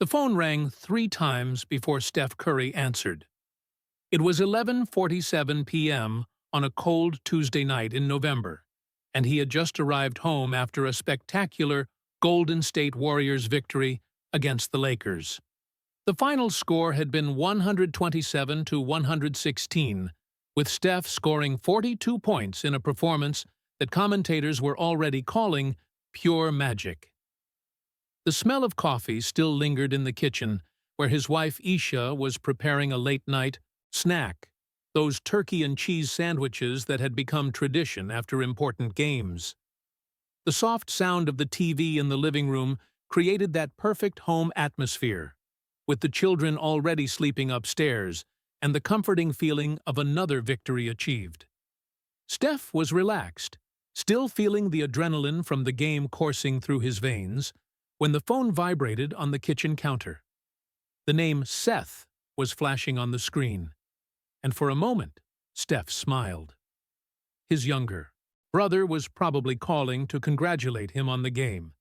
The phone rang 3 times before Steph Curry answered. It was 11:47 p.m. on a cold Tuesday night in November, and he had just arrived home after a spectacular Golden State Warriors victory against the Lakers. The final score had been 127 to 116, with Steph scoring 42 points in a performance that commentators were already calling pure magic. The smell of coffee still lingered in the kitchen, where his wife Isha was preparing a late-night snack, those turkey and cheese sandwiches that had become tradition after important games. The soft sound of the TV in the living room created that perfect home atmosphere, with the children already sleeping upstairs and the comforting feeling of another victory achieved. Steph was relaxed, still feeling the adrenaline from the game coursing through his veins, when the phone vibrated on the kitchen counter. The name Seth was flashing on the screen, and for a moment, Steph smiled. His younger brother was probably calling to congratulate him on the game,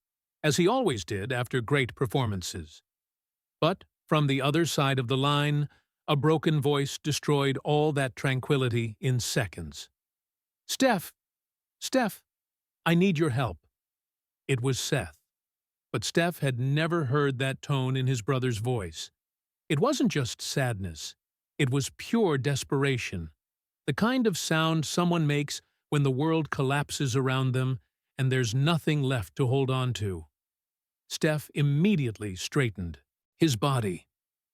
as he always did after great performances. But from the other side of the line, a broken voice destroyed all that tranquility in seconds. Steph, I need your help." It was Seth. But Steph had never heard that tone in his brother's voice. It wasn't just sadness. It was pure desperation, the kind of sound someone makes when the world collapses around them and there's nothing left to hold on to. Steph immediately straightened, his body,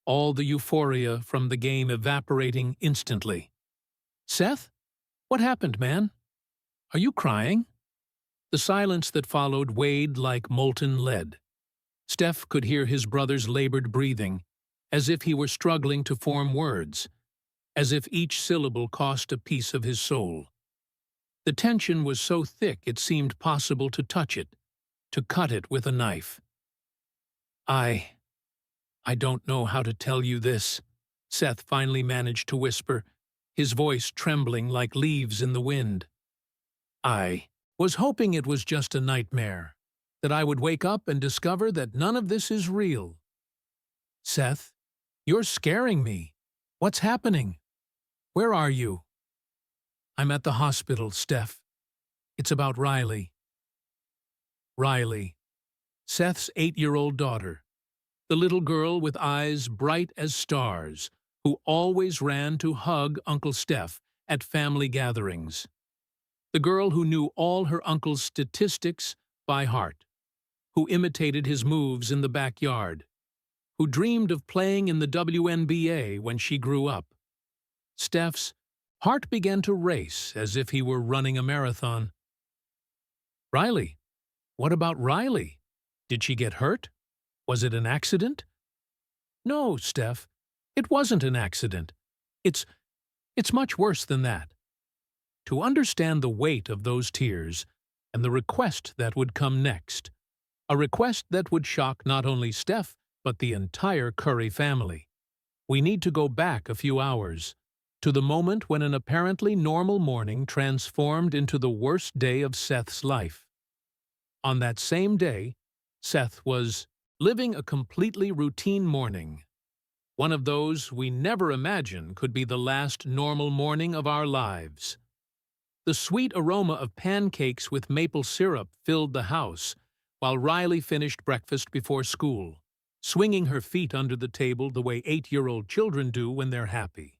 all the euphoria from the game evaporating instantly. "Seth? What happened, man? Are you crying?" The silence that followed weighed like molten lead. Steph could hear his brother's labored breathing, as if he were struggling to form words, as if each syllable cost a piece of his soul. The tension was so thick it seemed possible to touch it, to cut it with a knife. I don't know how to tell you this," Seth finally managed to whisper, his voice trembling like leaves in the wind. "I was hoping it was just a nightmare, that I would wake up and discover that none of this is real." "Seth, you're scaring me. What's happening? Where are you?" "I'm at the hospital, Steph. It's about Riley." Riley, Seth's 8-year-old daughter, the little girl with eyes bright as stars, who always ran to hug Uncle Steph at family gatherings. The girl who knew all her uncle's statistics by heart, who imitated his moves in the backyard, who dreamed of playing in the WNBA when she grew up. Steph's heart began to race as if he were running a marathon. "Riley? What about Riley? Did she get hurt? Was it an accident?" "No, Steph, it wasn't an accident. It's much worse than that." To understand the weight of those tears and the request that would come next, a request that would shock not only Steph but the entire Curry family, we need to go back a few hours, to the moment when an apparently normal morning transformed into the worst day of Seth's life. On that same day, Seth was living a completely routine morning, one of those we never imagine could be the last normal morning of our lives. The sweet aroma of pancakes with maple syrup filled the house, while Riley finished breakfast before school, swinging her feet under the table the way 8-year-old children do when they're happy.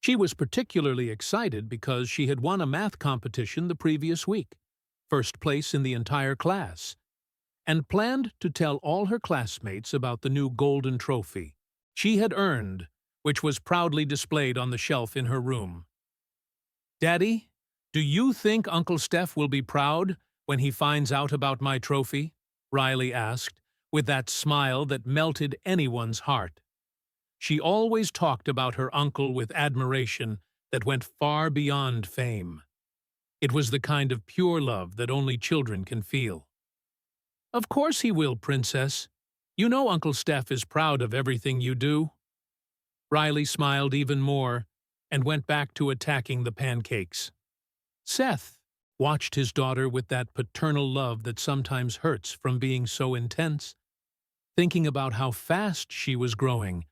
She was particularly excited because she had won a math competition the previous week, first place in the entire class, and planned to tell all her classmates about the new golden trophy she had earned, which was proudly displayed on the shelf in her room. "Daddy, do you think Uncle Steph will be proud when he finds out about my trophy?" Riley asked, with that smile that melted anyone's heart. She always talked about her uncle with admiration that went far beyond fame. It was the kind of pure love that only children can feel. "Of course he will, Princess. You know Uncle Steph is proud of everything you do." Riley smiled even more and went back to attacking the pancakes. Seth watched his daughter with that paternal love that sometimes hurts from being so intense. thinking about how fast she was growing,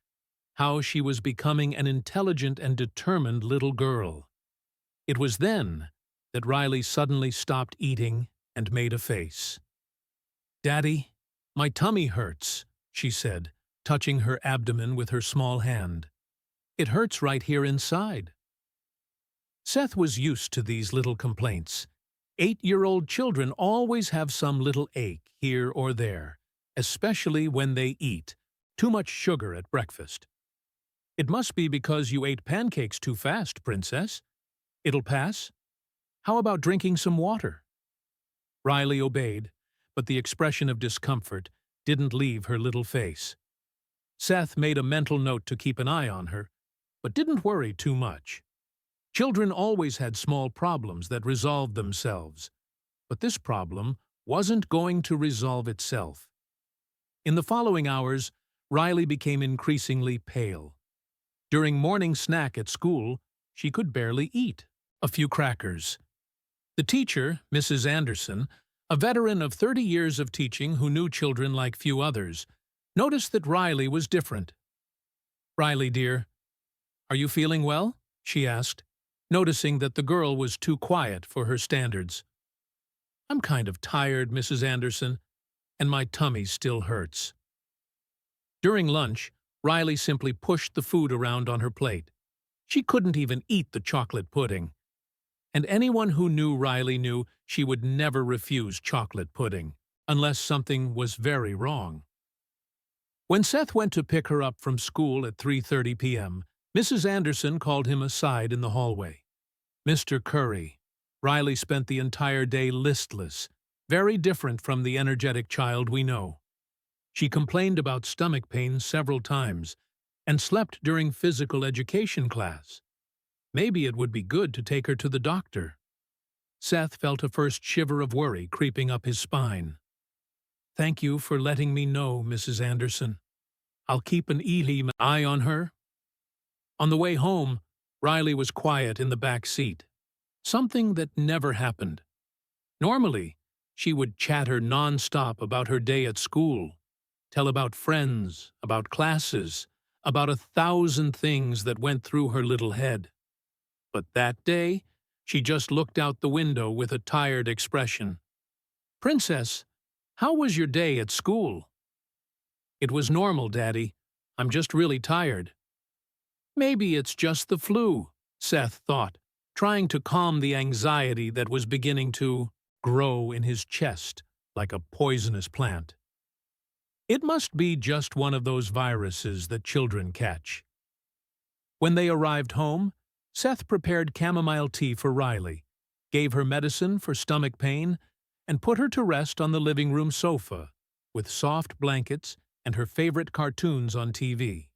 how she was becoming an intelligent and determined little girl. It was then that Riley suddenly stopped eating and made a face. "Daddy, my tummy hurts," she said, touching her abdomen with her small hand. "It hurts right here inside." Seth was used to these little complaints. 8-year-old children always have some little ache here or there, especially when they eat too much sugar at breakfast. "It must be because you ate pancakes too fast, Princess. It'll pass. How about drinking some water?" Riley obeyed, but the expression of discomfort didn't leave her little face. Seth made a mental note to keep an eye on her, but didn't worry too much. Children always had small problems that resolved themselves, but this problem wasn't going to resolve itself. In the following hours, Riley became increasingly pale. During morning snack at school, she could barely eat a few crackers. The teacher, Mrs. Anderson, a veteran of 30 years of teaching who knew children like few others, noticed that Riley was different. "Riley, dear, are you feeling well?" she asked, noticing that the girl was too quiet for her standards. "I'm kind of tired, Mrs. Anderson, and my tummy still hurts." During lunch, Riley simply pushed the food around on her plate. She couldn't even eat the chocolate pudding. And anyone who knew Riley knew she would never refuse chocolate pudding, unless something was very wrong. When Seth went to pick her up from school at 3:30 p.m., Mrs. Anderson called him aside in the hallway. "Mr. Curry, Riley spent the entire day listless, very different from the energetic child we know. She complained about stomach pain several times and slept during physical education class. Maybe it would be good to take her to the doctor." Seth felt a first shiver of worry creeping up his spine. "Thank you for letting me know, Mrs. Anderson. I'll keep an eye on her." On the way home, Riley was quiet in the back seat, something that never happened. Normally, she would chatter non-stop about her day at school, tell about friends, about classes, about 1,000 things that went through her little head. But that day, she just looked out the window with a tired expression. "Princess, how was your day at school?" "It was normal, Daddy. I'm just really tired." "Maybe it's just the flu," Seth thought, trying to calm the anxiety that was beginning to grow in his chest like a poisonous plant. It must be just one of those viruses that children catch. When they arrived home, Seth prepared chamomile tea for Riley, gave her medicine for stomach pain, and put her to rest on the living room sofa, with soft blankets and her favorite cartoons on TV.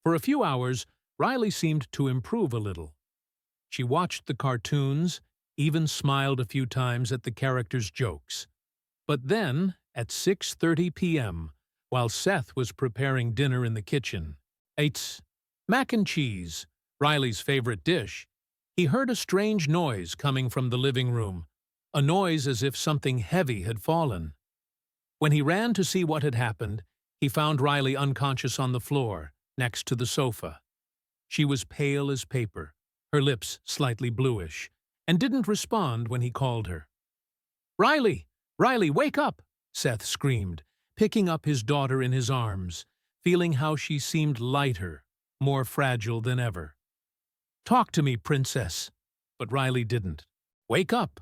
For a few hours, Riley seemed to improve a little. She watched the cartoons, even smiled a few times at the characters' jokes. But then, at 6:30 p.m., while Seth was preparing dinner in the kitchen, ate mac and cheese, Riley's favorite dish, he heard a strange noise coming from the living room, a noise as if something heavy had fallen. When he ran to see what had happened, he found Riley unconscious on the floor, next to the sofa. She was pale as paper, her lips slightly bluish, and didn't respond when he called her. "Riley! Riley, wake up!" Seth screamed, picking up his daughter in his arms, feeling how she seemed lighter, more fragile than ever. "Talk to me, Princess." But Riley didn't. "Wake up."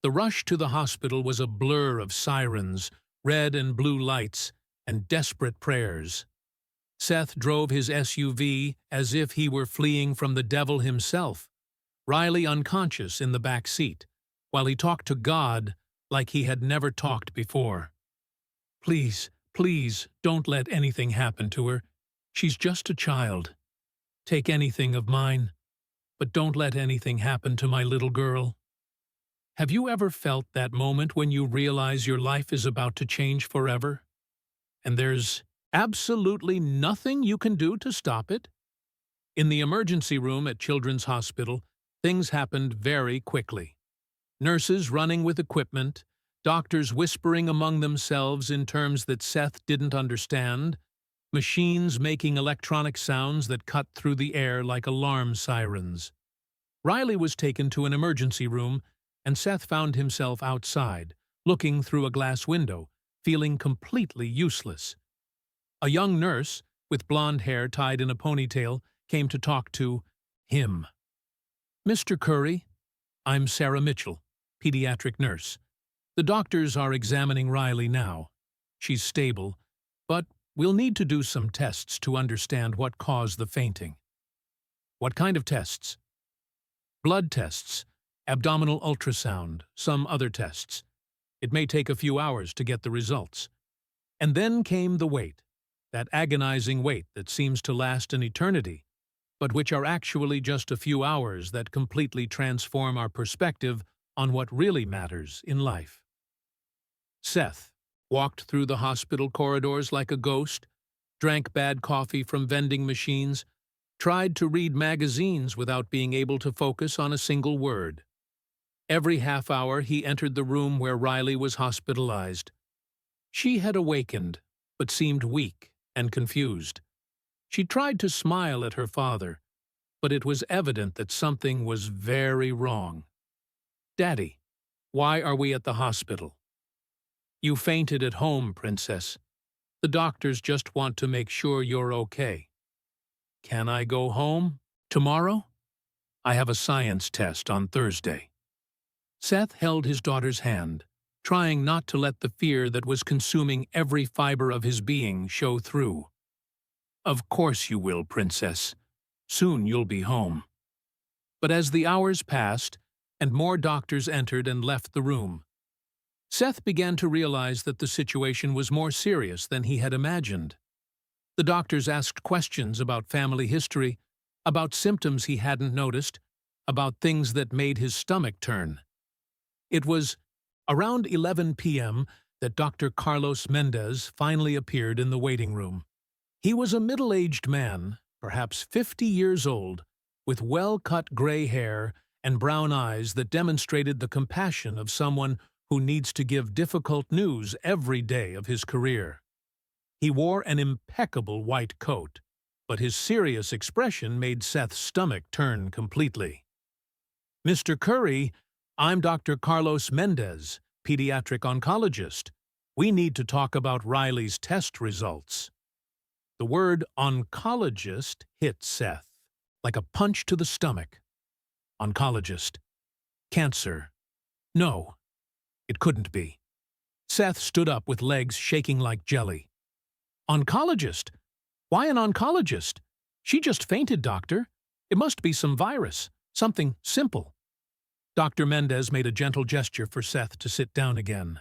The rush to the hospital was a blur of sirens, red and blue lights, and desperate prayers. Seth drove his SUV as if he were fleeing from the devil himself, Riley unconscious in the back seat, while he talked to God like he had never talked before. "Please, please, don't let anything happen to her. She's just a child. Take anything of mine, but don't let anything happen to my little girl." Have you ever felt that moment when you realize your life is about to change forever? And there's absolutely nothing you can do to stop it? In the emergency room at Children's Hospital, things happened very quickly. Nurses running with equipment, Doctors whispering among themselves in terms that Seth didn't understand, machines making electronic sounds that cut through the air like alarm sirens. Riley was taken to an emergency room, and Seth found himself outside, looking through a glass window, feeling completely useless. A young nurse, with blonde hair tied in a ponytail, came to talk to him. "Mr. Curry, I'm Sarah Mitchell, pediatric nurse. The doctors are examining Riley now. She's stable, but we'll need to do some tests to understand what caused the fainting." "What kind of tests?" "Blood tests, abdominal ultrasound, some other tests. It may take a few hours to get the results." And then came the wait, that agonizing wait that seems to last an eternity, but which are actually just a few hours that completely transform our perspective on what really matters in life. Seth walked through the hospital corridors like a ghost, drank bad coffee from vending machines, tried to read magazines without being able to focus on a single word. Every half hour he entered the room where Riley was hospitalized. She had awakened, but seemed weak and confused. She tried to smile at her father, but it was evident that something was very wrong. "Daddy, why are we at the hospital?" "You fainted at home, Princess. The doctors just want to make sure you're okay." "Can I go home tomorrow? I have a science test on Thursday." Seth held his daughter's hand, trying not to let the fear that was consuming every fiber of his being show through. "Of course you will, Princess. Soon you'll be home." But as the hours passed, and more doctors entered and left the room, Seth began to realize that the situation was more serious than he had imagined. The doctors asked questions about family history, about symptoms he hadn't noticed, about things that made his stomach turn. It was around 11 p.m. that Dr. Carlos Mendez finally appeared in the waiting room. He was a middle-aged man, perhaps 50 years old, with well-cut gray hair and brown eyes that demonstrated the compassion of someone who needs to give difficult news every day of his career. He wore an impeccable white coat, but his serious expression made Seth's stomach turn completely. "Mr. Curry, I'm Dr. Carlos Mendez, pediatric oncologist. We need to talk about Riley's test results." The word oncologist hit Seth like a punch to the stomach. Oncologist. Cancer. No, it couldn't be. Seth stood up with legs shaking like jelly. "Oncologist? Why an oncologist? She just fainted, doctor. It must be some virus, something simple." Dr. Mendez made a gentle gesture for Seth to sit down again.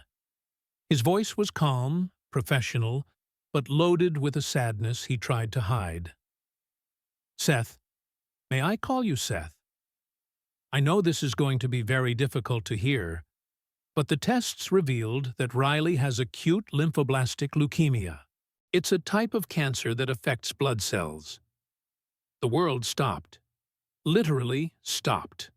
His voice was calm, professional, but loaded with a sadness he tried to hide. "Seth, may I call you Seth? I know this is going to be very difficult to hear, but the tests revealed that Riley has acute lymphoblastic leukemia. It's a type of cancer that affects blood cells." The world stopped. Literally stopped.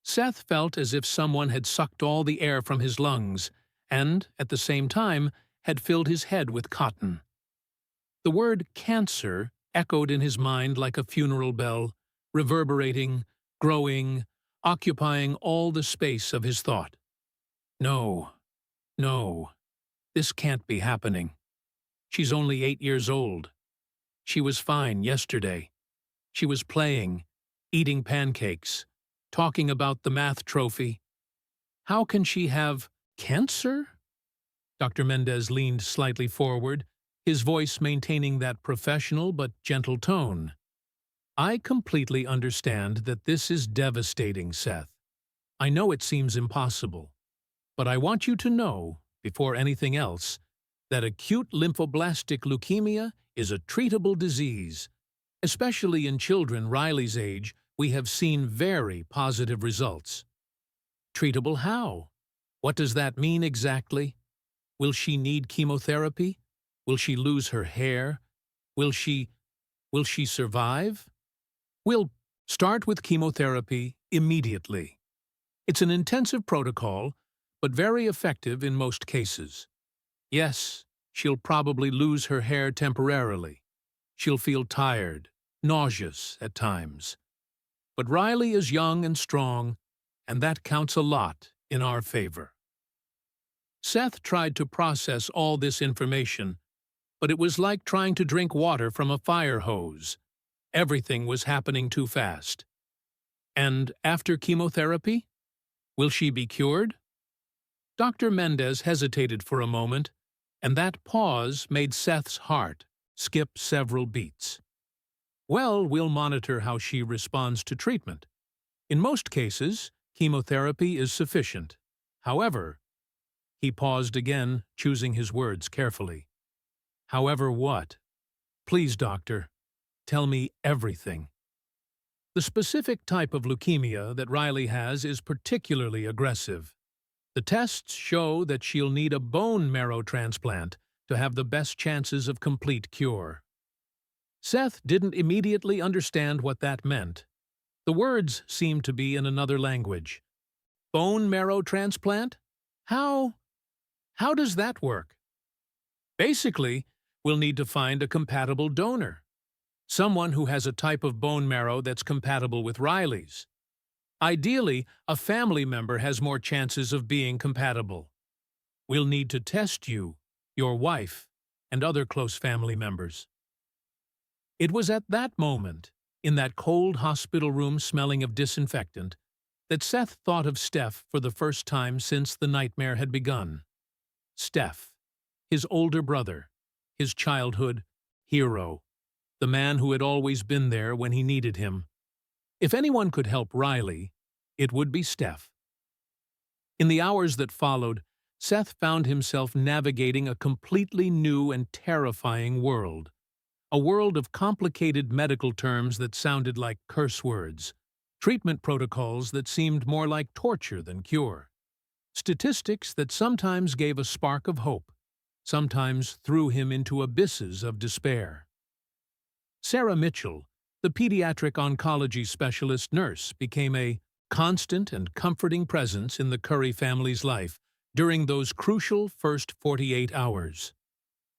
Seth felt as if someone had sucked all the air from his lungs and, at the same time, had filled his head with cotton. The word cancer echoed in his mind like a funeral bell, reverberating, growing, occupying all the space of his thought. No, no, this can't be happening. She's only 8 years old. She was fine yesterday. She was playing, eating pancakes, talking about the math trophy. How can she have cancer? Dr. Mendez leaned slightly forward, his voice maintaining that professional but gentle tone. "I completely understand that this is devastating, Seth. I know it seems impossible, but I want you to know, before anything else, that acute lymphoblastic leukemia is a treatable disease. Especially in children Riley's age, we have seen very positive results." "Treatable how? What does that mean exactly? Will she need chemotherapy? Will she lose her hair? Will she survive?" "We'll start with chemotherapy immediately. It's an intensive protocol, but very effective in most cases. Yes, she'll probably lose her hair temporarily. She'll feel tired, nauseous at times. But Riley is young and strong, and that counts a lot in our favor. Seth tried to process all this information, but it was like trying to drink water from a fire hose. Everything was happening too fast. And after chemotherapy? Will she be cured? Dr. Mendez hesitated for a moment, and that pause made Seth's heart skip several beats. Well, we'll monitor how she responds to treatment. In most cases, chemotherapy is sufficient. However, he paused again, choosing his words carefully. However what? Please, doctor, tell me everything. The specific type of leukemia that Riley has is particularly aggressive. The tests show that she'll need a bone marrow transplant to have the best chances of complete cure. Seth didn't immediately understand what that meant. The words seemed to be in another language. Bone marrow transplant? How does that work? Basically, we'll need to find a compatible donor. Someone who has a type of bone marrow that's compatible with Riley's. Ideally, a family member has more chances of being compatible. We'll need to test you, your wife, and other close family members. It was at that moment, in that cold hospital room smelling of disinfectant, that Seth thought of Steph for the first time since the nightmare had begun. Steph, his older brother, his childhood hero, the man who had always been there when he needed him. If anyone could help Riley, it would be Steph. In the hours that followed, Seth found himself navigating a completely new and terrifying world. A world of complicated medical terms that sounded like curse words, treatment protocols that seemed more like torture than cure, statistics that sometimes gave a spark of hope, sometimes threw him into abysses of despair. Sarah Mitchell, the pediatric oncology specialist nurse, became a constant and comforting presence in the Curry family's life during those crucial first 48 hours.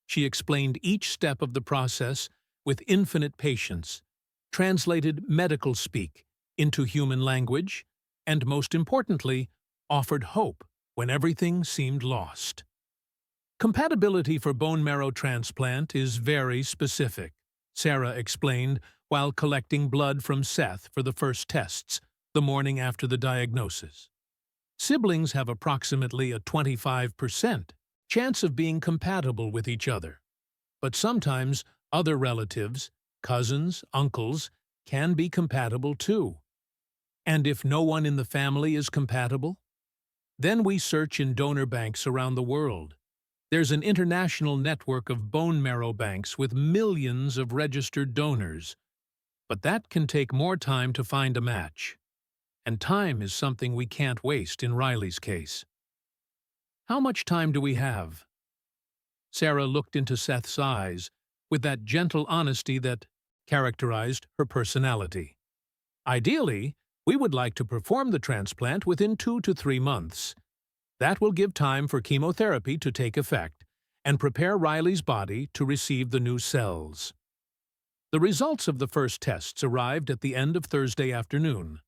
She explained each step of the process with infinite patience, translated medical speak into human language, and most importantly, offered hope when everything seemed lost. Compatibility for bone marrow transplant is very specific, Sarah explained while collecting blood from Seth for the first tests the morning after the diagnosis. Siblings have approximately a 25% chance of being compatible with each other, but sometimes other relatives, cousins, uncles, can be compatible too. And if no one in the family is compatible? Then we search in donor banks around the world. There's an international network of bone marrow banks with millions of registered donors. But that can take more time to find a match. And time is something we can't waste in Riley's case. How much time do we have? Sarah looked into Seth's eyes with that gentle honesty that characterized her personality. Ideally, we would like to perform the transplant within 2 to 3 months. That will give time for chemotherapy to take effect and prepare Riley's body to receive the new cells. The results of the first tests arrived at the end of Thursday afternoon.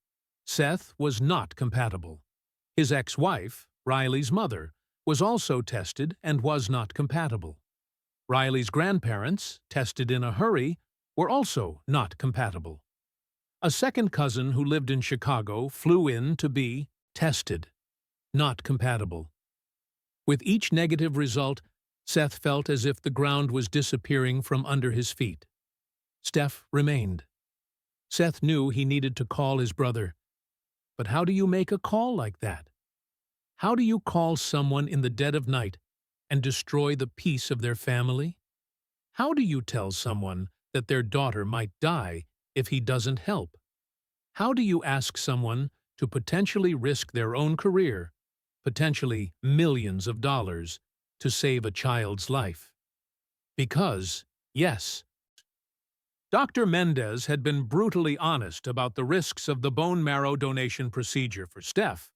Seth was not compatible. His ex-wife, Riley's mother, was also tested and was not compatible. Riley's grandparents, tested in a hurry, were also not compatible. A second cousin who lived in Chicago flew in to be tested. Not compatible. With each negative result, Seth felt as if the ground was disappearing from under his feet. Steph remained. Seth knew he needed to call his brother. But how do you make a call like that? How do you call someone in the dead of night and destroy the peace of their family? How do you tell someone that their daughter might die if he doesn't help? How do you ask someone to potentially risk their own career, potentially millions of dollars, to save a child's life? Because, yes, Dr. Mendez had been brutally honest about the risks of the bone marrow donation procedure for Steph.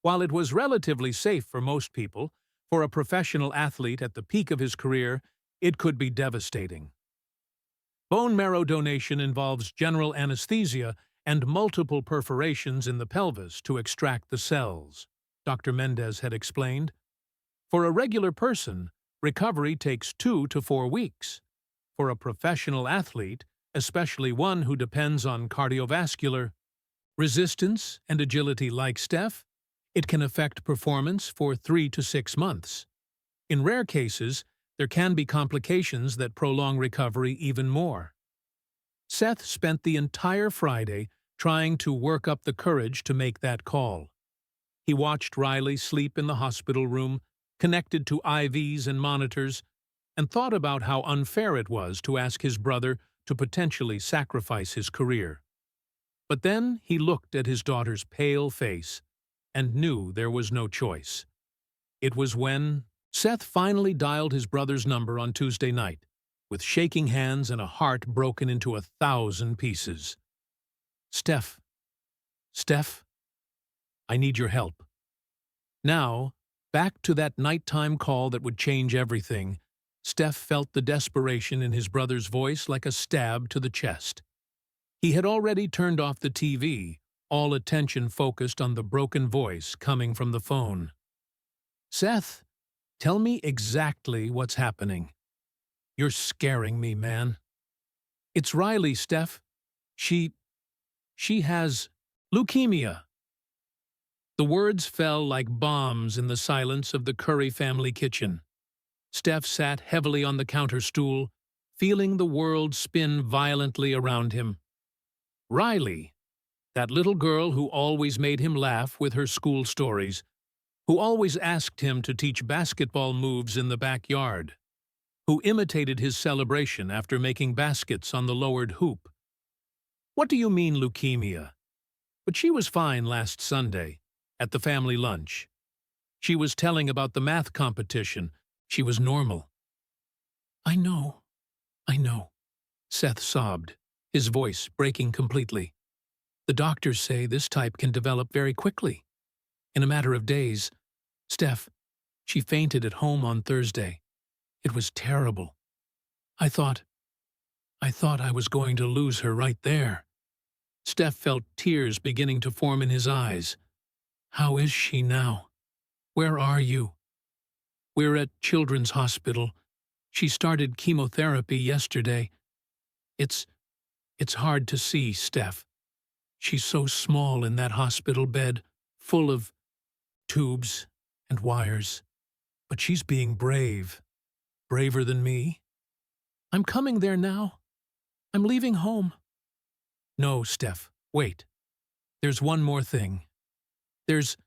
While it was relatively safe for most people, for a professional athlete at the peak of his career, it could be devastating. Bone marrow donation involves general anesthesia and multiple perforations in the pelvis to extract the cells, Dr. Mendez had explained. For a regular person, recovery takes 2 to 4 weeks. For a professional athlete, especially one who depends on cardiovascular resistance and agility like Steph, it can affect performance for 3 to 6 months. In rare cases, there can be complications that prolong recovery even more. Seth spent the entire Friday trying to work up the courage to make that call. He watched Riley sleep in the hospital room, connected to IVs and monitors, and thought about how unfair it was to ask his brother to potentially sacrifice his career. But then he looked at his daughter's pale face and knew there was no choice. It was when Seth finally dialed his brother's number on Tuesday night, with shaking hands and a heart broken into 1,000 pieces. Steph, I need your help. Now, back to that nighttime call that would change everything, Steph felt the desperation in his brother's voice like a stab to the chest. He had already turned off the TV, all attention focused on the broken voice coming from the phone. Seth, tell me exactly what's happening. You're scaring me, man. It's Riley, Steph. She has leukemia. The words fell like bombs in the silence of the Curry family kitchen. Steph sat heavily on the counter stool, feeling the world spin violently around him. Riley, that little girl who always made him laugh with her school stories, who always asked him to teach basketball moves in the backyard, who imitated his celebration after making baskets on the lowered hoop. What do you mean leukemia? But she was fine last Sunday, at the family lunch. She was telling about the math competition. She was normal. I know, Seth sobbed, his voice breaking completely. The doctors say this type can develop very quickly. In a matter of days. Steph, she fainted at home on Thursday. It was terrible. I thought I was going to lose her right there. Steph felt tears beginning to form in his eyes. How is she now? Where are you? We're at Children's Hospital. She started chemotherapy yesterday. It's hard to see, Steph. She's so small in that hospital bed, full of tubes and wires. But she's being brave. Braver than me. I'm coming there now. I'm leaving home. No, Steph, wait. There's one more thing. There's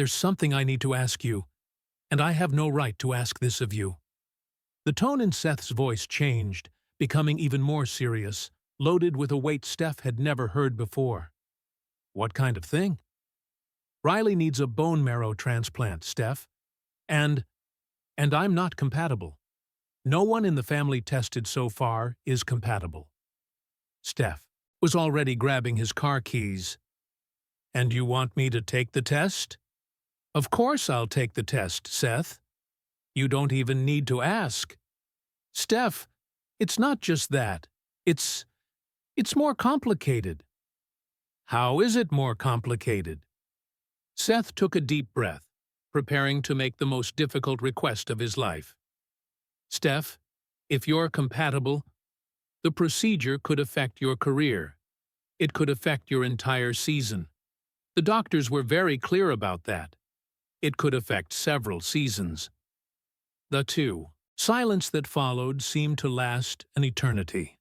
something I need to ask you, and I have no right to ask this of you. The tone in Seth's voice changed, becoming even more serious, loaded with a weight Steph had never heard before. What kind of thing? Riley needs a bone marrow transplant, Steph. And I'm not compatible. No one in the family tested so far is compatible. Steph was already grabbing his car keys. And you want me to take the test? Of course I'll take the test, Seth. You don't even need to ask. Steph, it's not just that. It's more complicated. How is it more complicated? Seth took a deep breath, preparing to make the most difficult request of his life. Steph, if you're compatible, the procedure could affect your career. It could affect your entire season. The doctors were very clear about that. It could affect several seasons. The silence that followed seemed to last an eternity.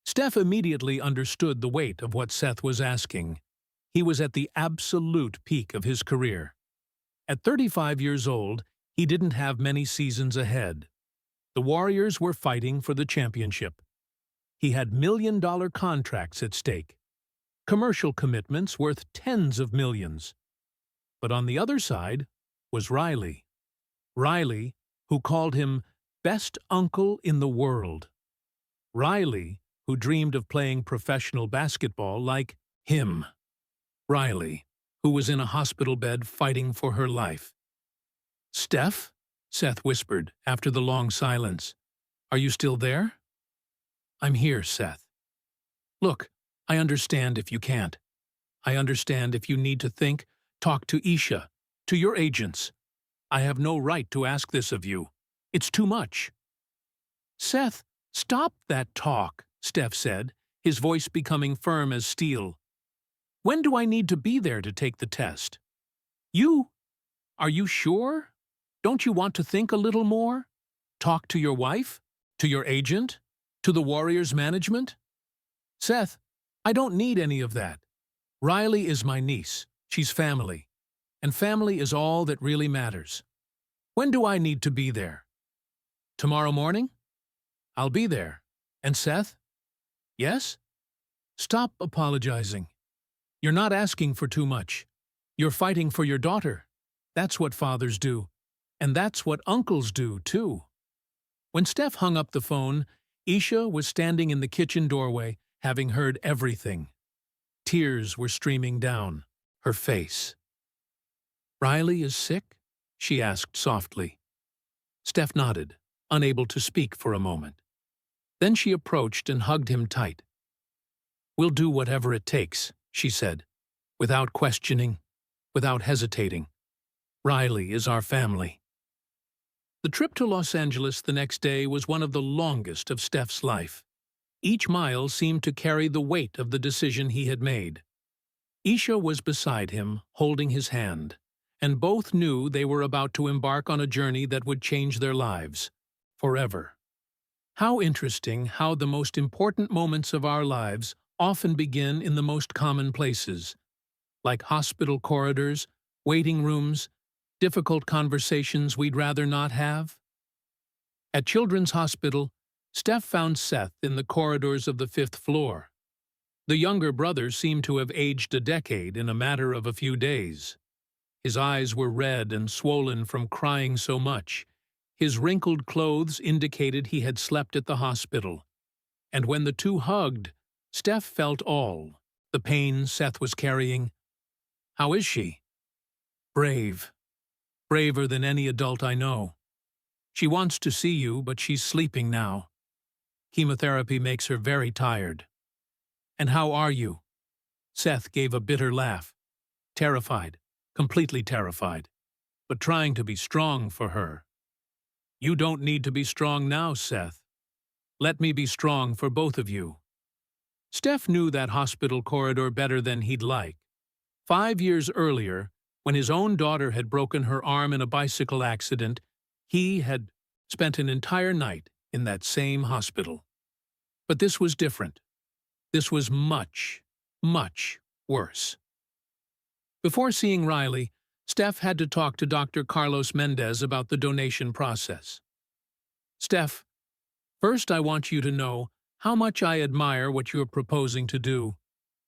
Steph immediately understood the weight of what Seth was asking. He was at the absolute peak of his career. At 35 years old, he didn't have many seasons ahead. The Warriors were fighting for the championship. He had million-dollar contracts at stake, commercial commitments worth tens of millions. But on the other side was Riley. Riley, who called him best uncle in the world. Riley, who dreamed of playing professional basketball like him. Riley, who was in a hospital bed fighting for her life. "Steph?" Seth whispered after the long silence. "Are you still there?" "I'm here, Seth. Look, I understand if you can't. I understand if you need to think, talk to Isha, to your agents. I have no right to ask this of you. It's too much." "Seth, stop that talk," Steph said, his voice becoming firm as steel. "When do I need to be there to take the test?" "You? Are you sure? Don't you want to think a little more? Talk to your wife? To your agent? To the Warriors management?" "Seth, I don't need any of that. Riley is my niece. She's family. And family is all that really matters. When do I need to be there? Tomorrow morning? I'll be there. And Seth? Yes? Stop apologizing. You're not asking for too much. You're fighting for your daughter. That's what fathers do. And that's what uncles do, too." When Steph hung up the phone, Isha was standing in the kitchen doorway, having heard everything. Tears were streaming down her face. "Riley is sick?" she asked softly. Steph nodded, unable to speak for a moment. Then she approached and hugged him tight. "We'll do whatever it takes," she said, without questioning, without hesitating. "Riley is our family." The trip to Los Angeles the next day was one of the longest of Steph's life. Each mile seemed to carry the weight of the decision he had made. Isha was beside him, holding his hand, and both knew they were about to embark on a journey that would change their lives, forever. How interesting how the most important moments of our lives often begin in the most common places, like hospital corridors, waiting rooms, difficult conversations we'd rather not have. At Children's Hospital, Steph found Seth in the corridors of the 5th floor. The younger brother seemed to have aged a decade in a matter of a few days. His eyes were red and swollen from crying so much. His wrinkled clothes indicated he had slept at the hospital. And when the two hugged, Steph felt all the pain Seth was carrying. "How is she?" "Brave. Braver than any adult I know. She wants to see you, but she's sleeping now. Chemotherapy makes her very tired." "And how are you?" Seth gave a bitter laugh. Terrified, completely terrified, but trying to be strong for her. "You don't need to be strong now, Seth. Let me be strong for both of you." Steph knew that hospital corridor better than he'd like. 5 years earlier, when his own daughter had broken her arm in a bicycle accident, he had spent an entire night in that same hospital. But this was different. This was much, much worse. Before seeing Riley, Steph had to talk to Dr. Carlos Mendez about the donation process. "Steph, first I want you to know how much I admire what you're proposing to do.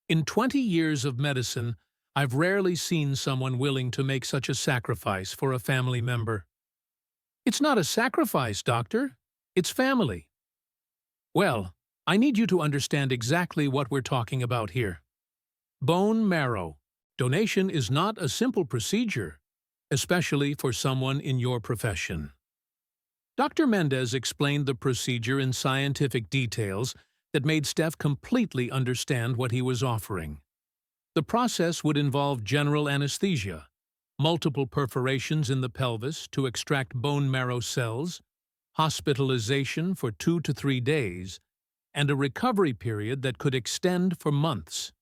In 20 years of medicine, I've rarely seen someone willing to make such a sacrifice for a family member." "It's not a sacrifice, doctor. It's family." "Well, I need you to understand exactly what we're talking about here. Bone marrow. Donation is not a simple procedure, especially for someone in your profession." Dr. Mendez explained the procedure in scientific details that made Steph completely understand what he was offering. The process would involve general anesthesia, multiple perforations in the pelvis to extract bone marrow cells, hospitalization for 2 to 3 days, and a recovery period that could extend for months.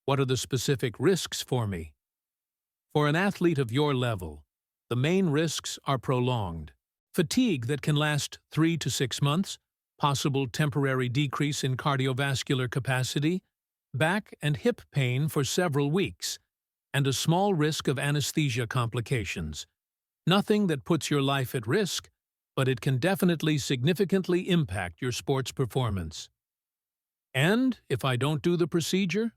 "What are the specific risks for me?" "For an athlete of your level, the main risks are prolonged. Fatigue that can last 3 to 6 months, possible temporary decrease in cardiovascular capacity, back and hip pain for several weeks, and a small risk of anesthesia complications. Nothing that puts your life at risk, but it can definitely significantly impact your sports performance." "And if I don't do the procedure?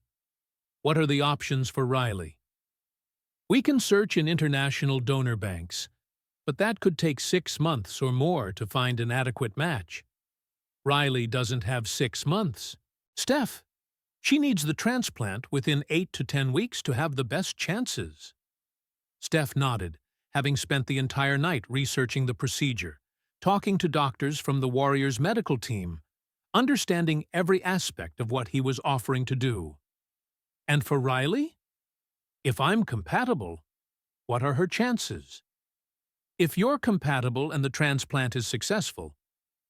What are the options for Riley?" "We can search in international donor banks, but that could take 6 months or more to find an adequate match. Riley doesn't have 6 months. Steph, She needs the transplant within 8 to 10 weeks to have the best chances. Steph nodded, having spent the entire night researching the procedure, talking to doctors from the Warriors' medical team, understanding every aspect of what he was offering to do. And for Riley? If I'm compatible, what are her chances? If you're compatible and the transplant is successful,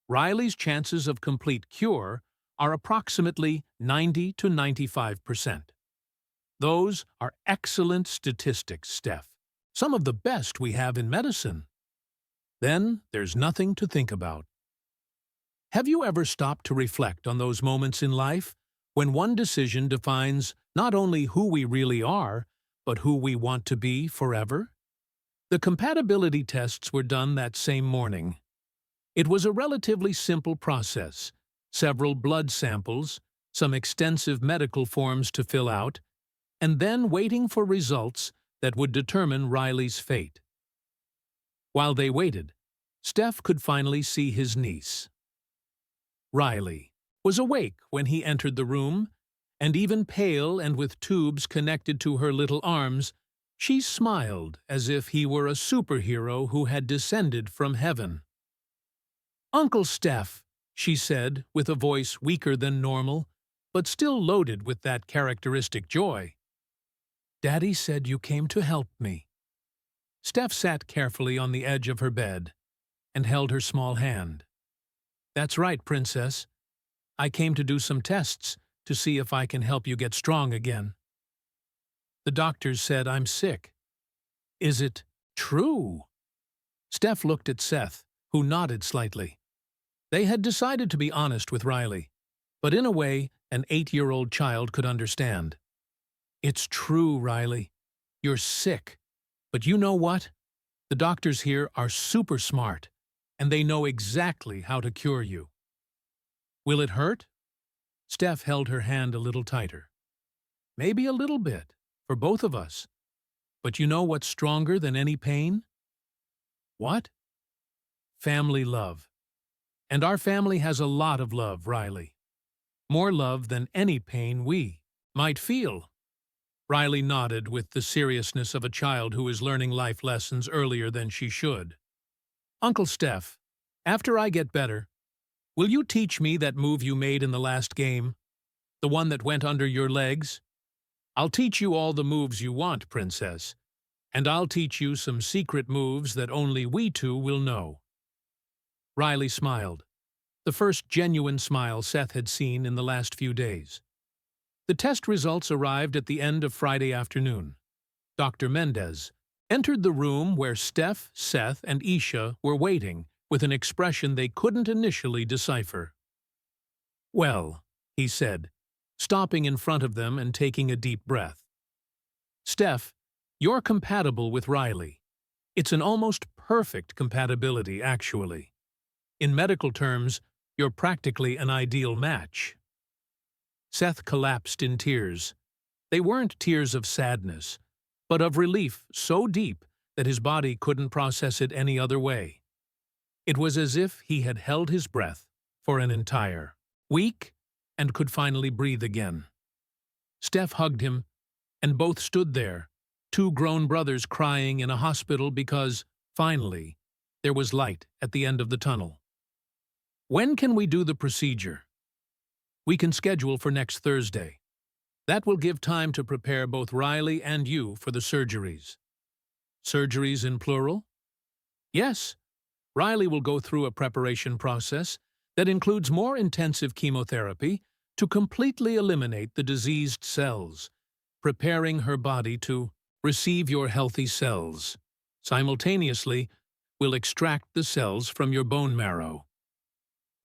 Riley's chances of complete cure are approximately 90 to 95%. Those are excellent statistics, Steph. Some of the best we have in medicine. Then there's nothing to think about. Have you ever stopped to reflect on those moments in life when one decision defines not only who we really are, but who we want to be forever? The compatibility tests were done that same morning. It was a relatively simple process, several blood samples, some extensive medical forms to fill out, and then waiting for results that would determine Riley's fate. While they waited, Steph could finally see his niece. Riley was awake when he entered the room, and even pale and with tubes connected to her little arms, she smiled as if he were a superhero who had descended from heaven. "Uncle Steph," she said with a voice weaker than normal, but still loaded with that characteristic joy. "Daddy said you came to help me." Steph sat carefully on the edge of her bed and held her small hand. "That's right, Princess. I came to do some tests to see if I can help you get strong again. The doctors said I'm sick." "Is it true?" Steph looked at Seth, who nodded slightly. They had decided to be honest with Riley, but in a way an 8-year-old child could understand. "It's true, Riley. You're sick. But you know what? The doctors here are super smart, and they know exactly how to cure you." "Will it hurt?" Steph held her hand a little tighter. "Maybe a little bit, for both of us. But you know what's stronger than any pain?" "What?" "Family love. And our family has a lot of love, Riley. More love than any pain we might feel." Riley nodded with the seriousness of a child who is learning life lessons earlier than she should. "Uncle Steph, after I get better, will you teach me that move you made in the last game? The one that went under your legs? I'll teach you all the moves you want, Princess. And I'll teach you some secret moves that only we two will know." Riley smiled, the first genuine smile Seth had seen in the last few days. The test results arrived at the end of Friday afternoon. Dr. Mendez entered the room where Steph, Seth, and Isha were waiting with an expression they couldn't initially decipher. "Well," he said, stopping in front of them and taking a deep breath. "Steph, you're compatible with Riley. It's an almost perfect compatibility, actually. In medical terms, you're practically an ideal match." Seth collapsed in tears. They weren't tears of sadness, but of relief so deep that his body couldn't process it any other way. It was as if he had held his breath for an entire week and could finally breathe again. Steph hugged him, and both stood there, two grown brothers crying in a hospital because, finally, there was light at the end of the tunnel. "When can we do the procedure?" "We can schedule for next Thursday. That will give time to prepare both Riley and you for the surgeries." "Surgeries in plural?" "Yes. Riley will go through a preparation process that includes more intensive chemotherapy to completely eliminate the diseased cells, preparing her body to receive your healthy cells. Simultaneously, we'll extract the cells from your bone marrow."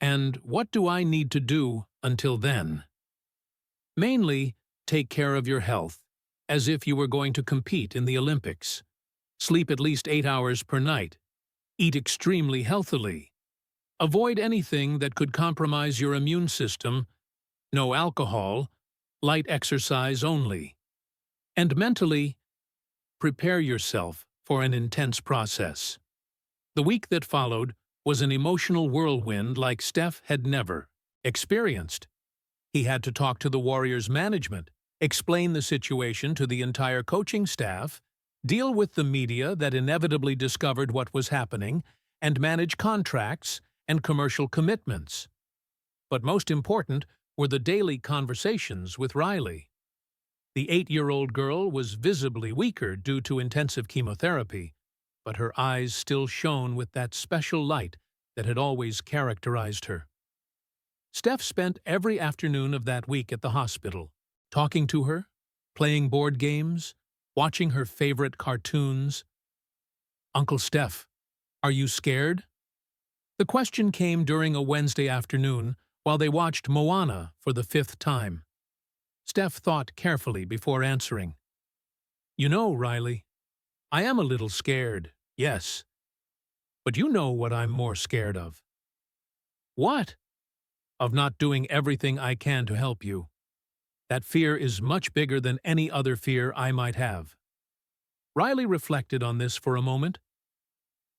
"And what do I need to do until then?" "Mainly, take care of your health, as if you were going to compete in the Olympics. Sleep at least 8 hours per night. Eat extremely healthily. Avoid anything that could compromise your immune system. No alcohol, light exercise only. And mentally, prepare yourself for an intense process." The week that followed was an emotional whirlwind like Steph had never experienced. He had to talk to the Warriors' management, explain the situation to the entire coaching staff, deal with the media that inevitably discovered what was happening, and manage contracts and commercial commitments. But most important were the daily conversations with Riley. The 8-year-old girl was visibly weaker due to intensive chemotherapy, but her eyes still shone with that special light that had always characterized her. Steph spent every afternoon of that week at the hospital, talking to her, playing board games, watching her favorite cartoons. "Uncle Steph, are you scared?" The question came during a Wednesday afternoon while they watched Moana for the 5th time. Steph thought carefully before answering. "You know, Riley, I am a little scared, yes. But you know what I'm more scared of." "What?" "Of not doing everything I can to help you. That fear is much bigger than any other fear I might have." Riley reflected on this for a moment.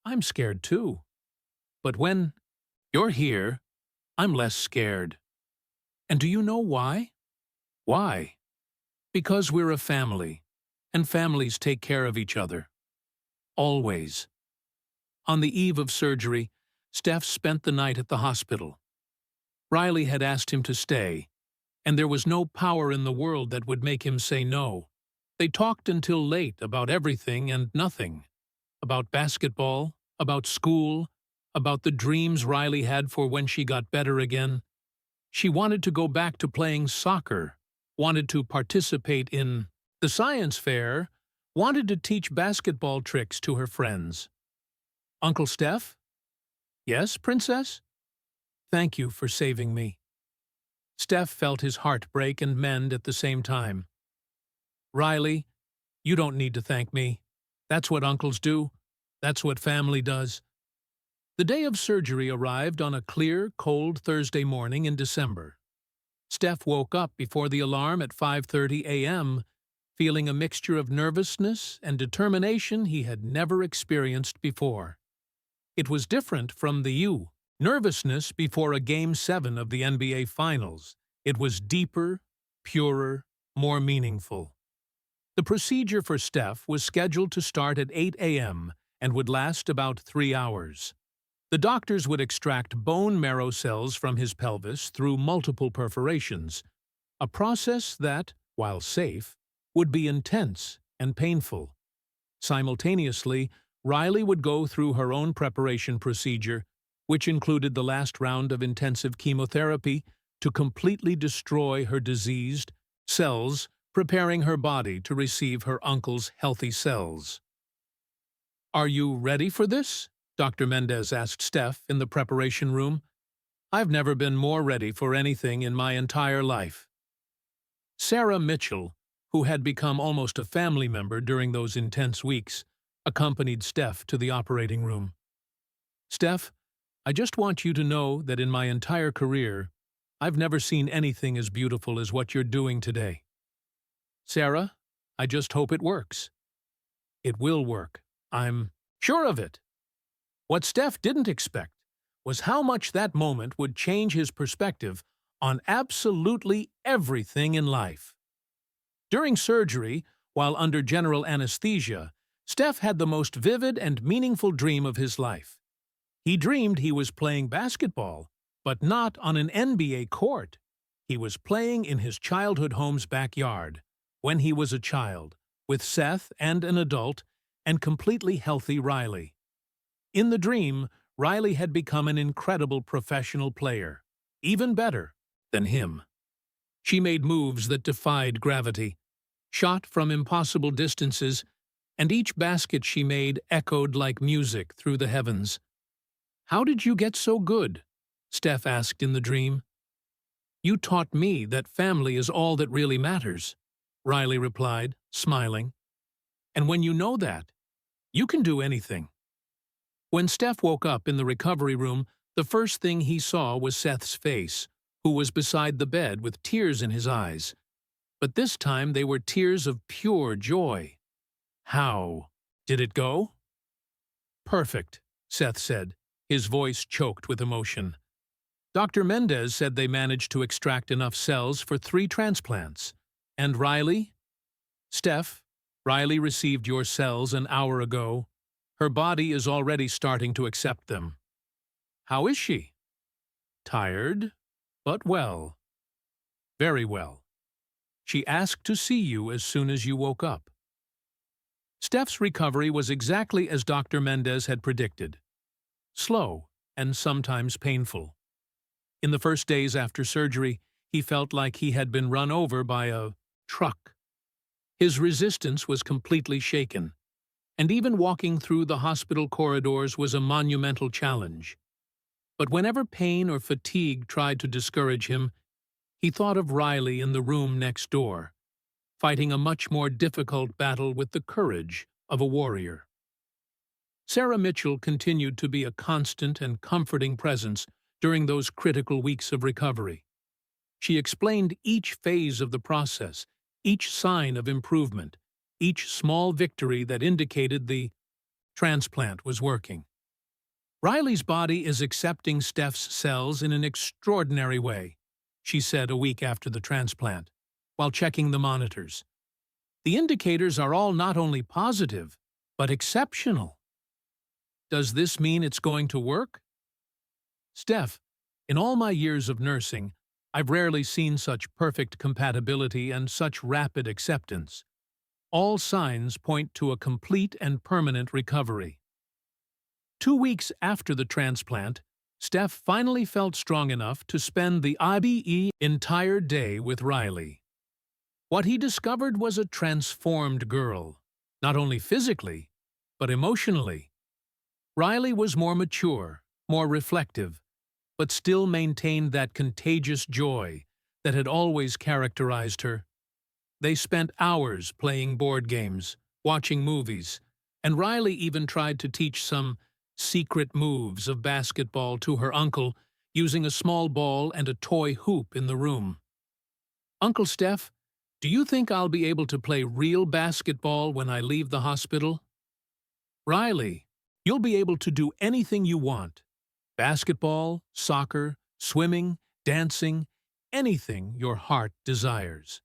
"I'm scared too. But when you're here, I'm less scared. And do you know why?" "Why?" "Because we're a family, and families take care of each other. Always." On the eve of surgery, Steph spent the night at the hospital. Riley had asked him to stay, and there was no power in the world that would make him say no. They talked until late about everything and nothing. About basketball, about school, about the dreams Riley had for when she got better again. She wanted to go back to playing soccer, wanted to participate in the science fair, wanted to teach basketball tricks to her friends. "Uncle Steph?" "Yes, Princess?" "Thank you for saving me." Steph felt his heart break and mend at the same time. "Riley, you don't need to thank me. That's what uncles do. That's what family does." The day of surgery arrived on a clear, cold Thursday morning in December. Steph woke up before the alarm at 5:30 a.m., feeling a mixture of nervousness and determination he had never experienced before. It was different from the nervousness before a Game 7 of the NBA Finals. It was deeper, purer, more meaningful. The procedure for Steph was scheduled to start at 8 a.m. and would last about 3 hours. The doctors would extract bone marrow cells from his pelvis through multiple perforations, a process that, while safe, would be intense and painful. Simultaneously, Riley would go through her own preparation procedure, which included the last round of intensive chemotherapy to completely destroy her diseased cells, preparing her body to receive her uncle's healthy cells. "Are you ready for this?" Dr. Mendez asked Steph in the preparation room. "I've never been more ready for anything in my entire life." Sarah Mitchell, who had become almost a family member during those intense weeks, accompanied Steph to the operating room. "Steph, I just want you to know that in my entire career, I've never seen anything as beautiful as what you're doing today." "Sarah, I just hope it works." "It will work. I'm sure of it." What Steph didn't expect was how much that moment would change his perspective on absolutely everything in life. During surgery, while under general anesthesia, Steph had the most vivid and meaningful dream of his life. He dreamed he was playing basketball, but not on an NBA court. He was playing in his childhood home's backyard, when he was a child, with Seth and an adult, and completely healthy Riley. In the dream, Riley had become an incredible professional player, even better than him. She made moves that defied gravity, shot from impossible distances, and each basket she made echoed like music through the heavens. "How did you get so good?" Steph asked in the dream. "You taught me that family is all that really matters," Riley replied, smiling. "And when you know that, you can do anything." When Steph woke up in the recovery room, the first thing he saw was Seth's face, who was beside the bed with tears in his eyes. But this time they were tears of pure joy. "How did it go?" "Perfect," Seth said, his voice choked with emotion. Dr. Mendez said they managed to extract enough cells for 3 transplants. And Riley? Steph, Riley received your cells an hour ago. Her body is already starting to accept them. How is she? Tired, but well. Very well. She asked to see you as soon as you woke up. Steph's recovery was exactly as Dr. Mendez had predicted. Slow and sometimes painful. In the first days after surgery, he felt like he had been run over by a truck. His resistance was completely shaken, and even walking through the hospital corridors was a monumental challenge. But whenever pain or fatigue tried to discourage him, he thought of Riley in the room next door, fighting a much more difficult battle with the courage of a warrior. Sarah Mitchell continued to be a constant and comforting presence during those critical weeks of recovery. She explained each phase of the process, each sign of improvement, each small victory that indicated the transplant was working. Riley's body is accepting Steph's cells in an extraordinary way, she said a week after the transplant, while checking the monitors. The indicators are all not only positive, but exceptional. Does this mean it's going to work? Steph, in all my years of nursing, I've rarely seen such perfect compatibility and such rapid acceptance. All signs point to a complete and permanent recovery. 2 weeks after the transplant, Steph finally felt strong enough to spend the entire day with Riley. What he discovered was a transformed girl, not only physically, but emotionally. Riley was more mature, more reflective, but still maintained that contagious joy that had always characterized her. They spent hours playing board games, watching movies, and Riley even tried to teach some secret moves of basketball to her uncle using a small ball and a toy hoop in the room. Uncle Steph, do you think I'll be able to play real basketball when I leave the hospital? Riley, you'll be able to do anything you want. Basketball, soccer, swimming, dancing, anything your heart desires.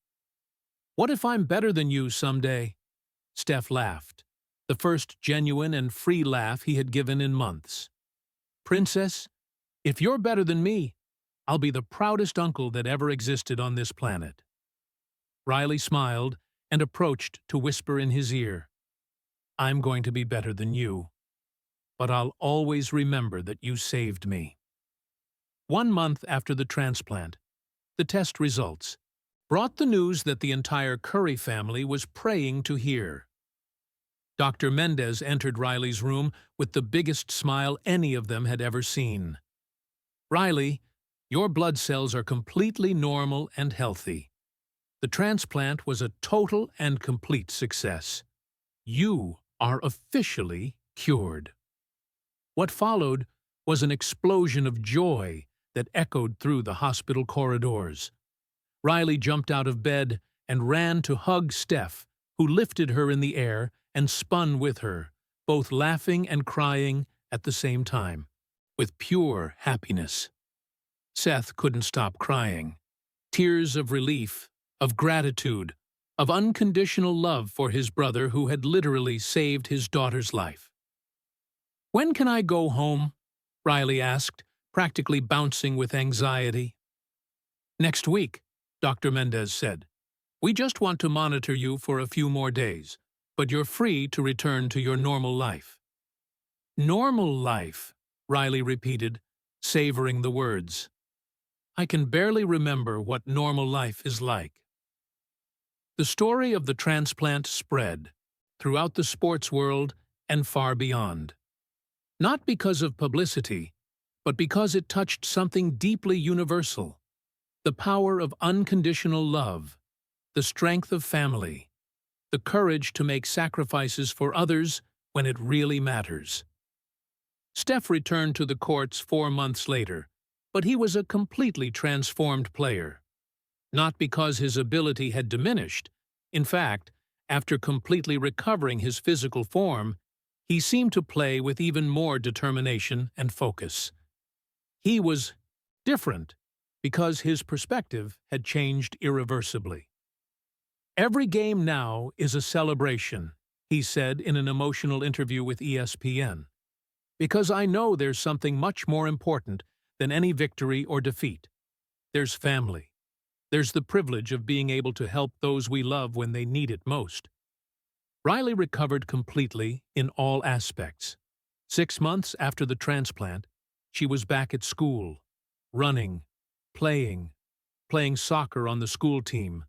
What if I'm better than you someday? Steph laughed, the first genuine and free laugh he had given in months. Princess, if you're better than me, I'll be the proudest uncle that ever existed on this planet. Riley smiled and approached to whisper in his ear, I'm going to be better than you, but I'll always remember that you saved me. 1 month after the transplant, the test results brought the news that the entire Curry family was praying to hear. Dr. Mendez entered Riley's room with the biggest smile any of them had ever seen. Riley, your blood cells are completely normal and healthy. The transplant was a total and complete success. You are officially cured. What followed was an explosion of joy that echoed through the hospital corridors. Riley jumped out of bed and ran to hug Steph, who lifted her in the air and spun with her, both laughing and crying at the same time, with pure happiness. Seth couldn't stop crying. Tears of relief, of gratitude, of unconditional love for his brother who had literally saved his daughter's life. When can I go home? Riley asked, practically bouncing with anxiety. Next week, Dr. Mendez said. We just want to monitor you for a few more days, but you're free to return to your normal life. Normal life, Riley repeated, savoring the words. I can barely remember what normal life is like. The story of the transplant spread throughout the sports world and far beyond. Not because of publicity, but because it touched something deeply universal. The power of unconditional love, the strength of family, the courage to make sacrifices for others when it really matters. Steph returned to the courts 4 months later, but he was a completely transformed player. Not because his ability had diminished. In fact, after completely recovering his physical form, he seemed to play with even more determination and focus. He was different, because his perspective had changed irreversibly. "Every game now is a celebration," he said in an emotional interview with ESPN, "because I know there's something much more important than any victory or defeat. There's family. There's the privilege of being able to help those we love when they need it most." Riley recovered completely in all aspects. 6 months after the transplant, she was back at school, running, playing soccer on the school team,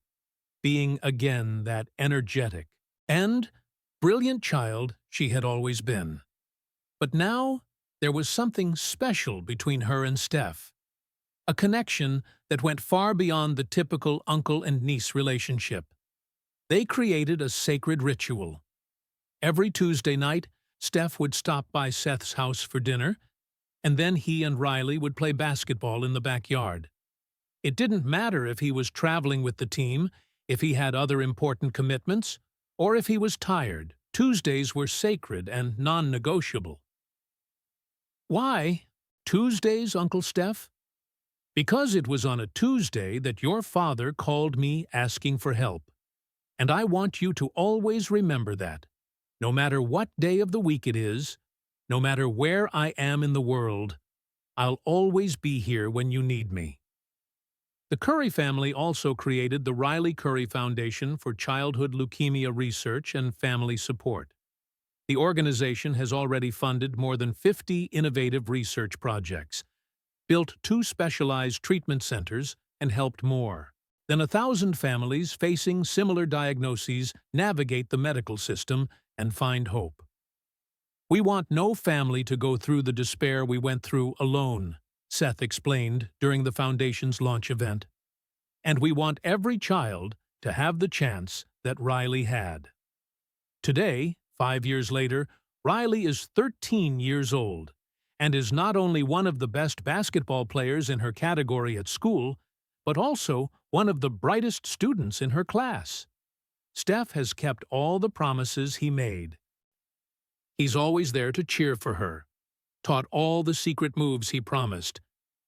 being again that energetic and brilliant child she had always been. But now there was something special between her and Steph, a connection that went far beyond the typical uncle and niece relationship. They created a sacred ritual. Every Tuesday night, Steph would stop by Seth's house for dinner, and then he and Riley would play basketball in the backyard. It didn't matter if he was traveling with the team, if he had other important commitments, or if he was tired. Tuesdays were sacred and non-negotiable. "Why Tuesdays, Uncle Steph?" "Because it was on a Tuesday that your father called me asking for help. And I want you to always remember that. No matter what day of the week it is, no matter where I am in the world, I'll always be here when you need me." The Curry family also created the Riley Curry Foundation for Childhood Leukemia Research and Family Support. The organization has already funded more than 50 innovative research projects, built 2 specialized treatment centers, and helped more than 1,000 families facing similar diagnoses navigate the medical system and find hope. "We want no family to go through the despair we went through alone," Seth explained during the foundation's launch event. "And we want every child to have the chance that Riley had." Today, 5 years later, Riley is 13 years old and is not only one of the best basketball players in her category at school, but also one of the brightest students in her class. Steph has kept all the promises he made. He's always there to cheer for her, taught all the secret moves he promised,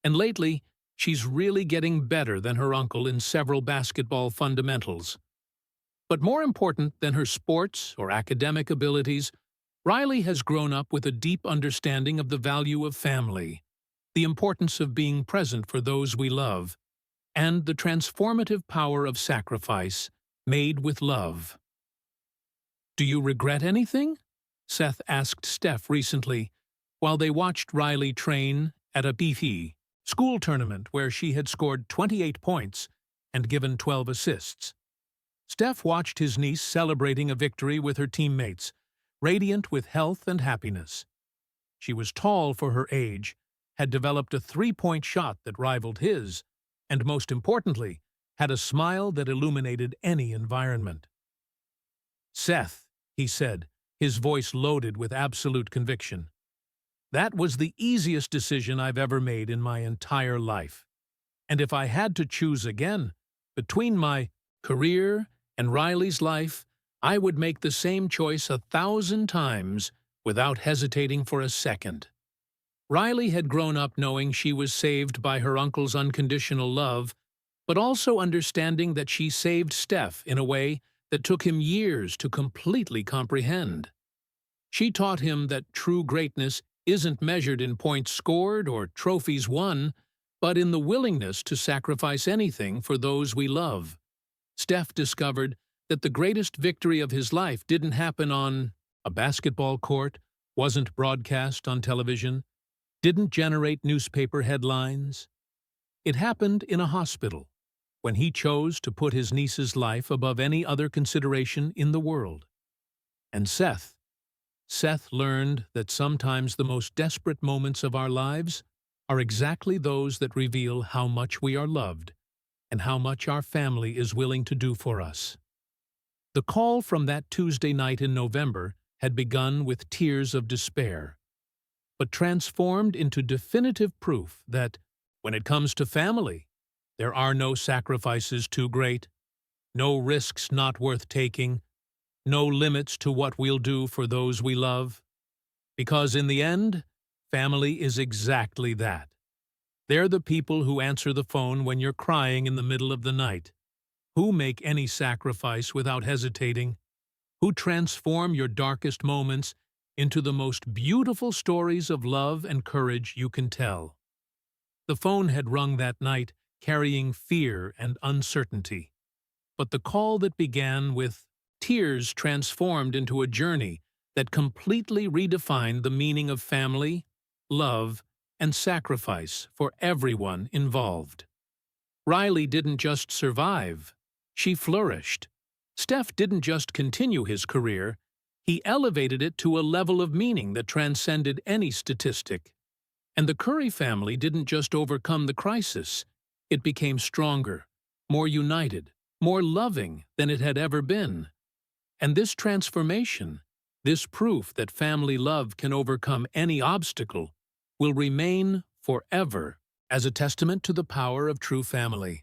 and lately, she's really getting better than her uncle in several basketball fundamentals. But more important than her sports or academic abilities, Riley has grown up with a deep understanding of the value of family, the importance of being present for those we love, and the transformative power of sacrifice made with love. "Do you regret anything?" Seth asked Steph recently while they watched Riley train at a BP school tournament where she had scored 28 points and given 12 assists. Steph watched his niece celebrating a victory with her teammates, radiant with health and happiness. She was tall for her age, had developed a three-point shot that rivaled his, and most importantly, had a smile that illuminated any environment. "Seth," he said, his voice loaded with absolute conviction, "that was the easiest decision I've ever made in my entire life. And if I had to choose again, between my career and Riley's life, I would make the same choice 1,000 times without hesitating for a second." Riley had grown up knowing she was saved by her uncle's unconditional love, but also understanding that she saved Steph in a way that took him years to completely comprehend. She taught him that true greatness isn't measured in points scored or trophies won, but in the willingness to sacrifice anything for those we love. Steph discovered that the greatest victory of his life didn't happen on a basketball court, wasn't broadcast on television, didn't generate newspaper headlines. It happened in a hospital, when he chose to put his niece's life above any other consideration in the world. And Seth learned that sometimes the most desperate moments of our lives are exactly those that reveal how much we are loved and how much our family is willing to do for us. The call from that Tuesday night in November had begun with tears of despair, but transformed into definitive proof that, when it comes to family, there are no sacrifices too great, no risks not worth taking, no limits to what we'll do for those we love. Because in the end, family is exactly that. They're the people who answer the phone when you're crying in the middle of the night, who make any sacrifice without hesitating, who transform your darkest moments into the most beautiful stories of love and courage you can tell. The phone had rung that night, carrying fear and uncertainty. But the call that began with tears transformed into a journey that completely redefined the meaning of family, love, and sacrifice for everyone involved. Riley didn't just survive, she flourished. Steph didn't just continue his career, he elevated it to a level of meaning that transcended any statistic. And the Curry family didn't just overcome the crisis, it became stronger, more united, more loving than it had ever been. And this transformation, this proof that family love can overcome any obstacle, will remain forever as a testament to the power of true family.